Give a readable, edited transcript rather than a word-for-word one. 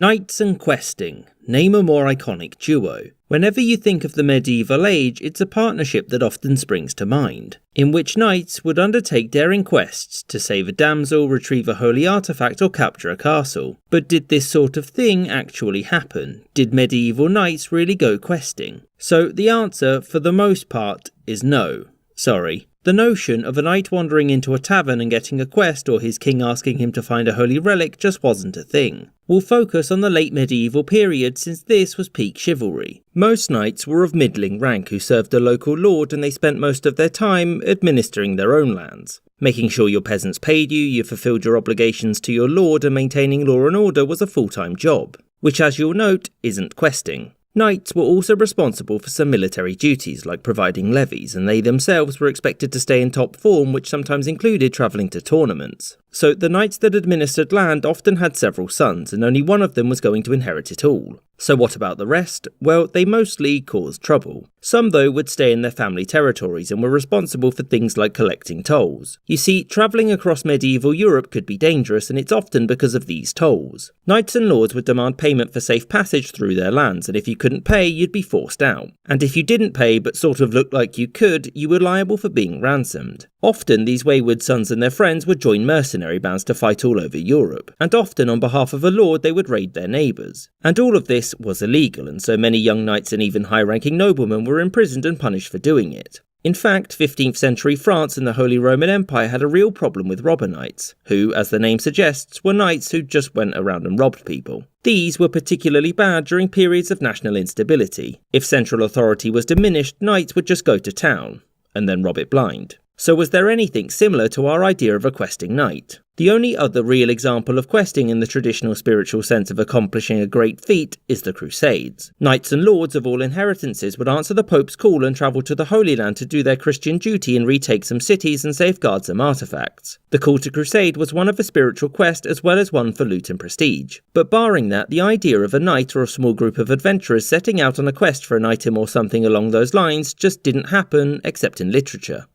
Knights and questing. Name a more iconic duo. Whenever you think of the medieval age, it's a partnership that often springs to mind, in which knights would undertake daring quests to save a damsel, retrieve a holy artifact, or capture a castle. But did this sort of thing actually happen? Did medieval knights really go questing? So the answer, for the most part, is no. Sorry. The notion of a knight wandering into a tavern and getting a quest, or his king asking him to find a holy relic, just wasn't a thing. We'll focus on the late medieval period, since this was peak chivalry. Most knights were of middling rank who served a local lord, and they spent most of their time administering their own lands. Making sure your peasants paid you fulfilled your obligations to your lord, and maintaining law and order was a full-time job, which, as you'll note, isn't questing. Knights were also responsible for some military duties like providing levies, and they themselves were expected to stay in top form, which sometimes included travelling to tournaments. So the knights that administered land often had several sons, and only one of them was going to inherit it all. So what about the rest? Well, they mostly caused trouble. Some, though, would stay in their family territories and were responsible for things like collecting tolls. You see, travelling across medieval Europe could be dangerous, and it's often because of these tolls. Knights and lords would demand payment for safe passage through their lands, and if you couldn't pay, you'd be forced out. And if you didn't pay but sort of looked like you could, you were liable for being ransomed. Often these wayward sons and their friends would join mercenary bands to fight all over Europe, and often on behalf of a lord they would raid their neighbours. And all of this was illegal, and so many young knights and even high-ranking noblemen were imprisoned and punished for doing it. In fact, 15th century France and the Holy Roman Empire had a real problem with robber knights, who, as the name suggests, were knights who just went around and robbed people. These were particularly bad during periods of national instability. If central authority was diminished, knights would just go to town, and then rob it blind. So was there anything similar to our idea of a questing knight? The only other real example of questing in the traditional spiritual sense of accomplishing a great feat is the Crusades. Knights and lords of all inheritances would answer the Pope's call and travel to the Holy Land to do their Christian duty and retake some cities and safeguard some artifacts. The call to crusade was one of a spiritual quest as well as one for loot and prestige. But barring that, the idea of a knight or a small group of adventurers setting out on a quest for an item or something along those lines just didn't happen, except in literature.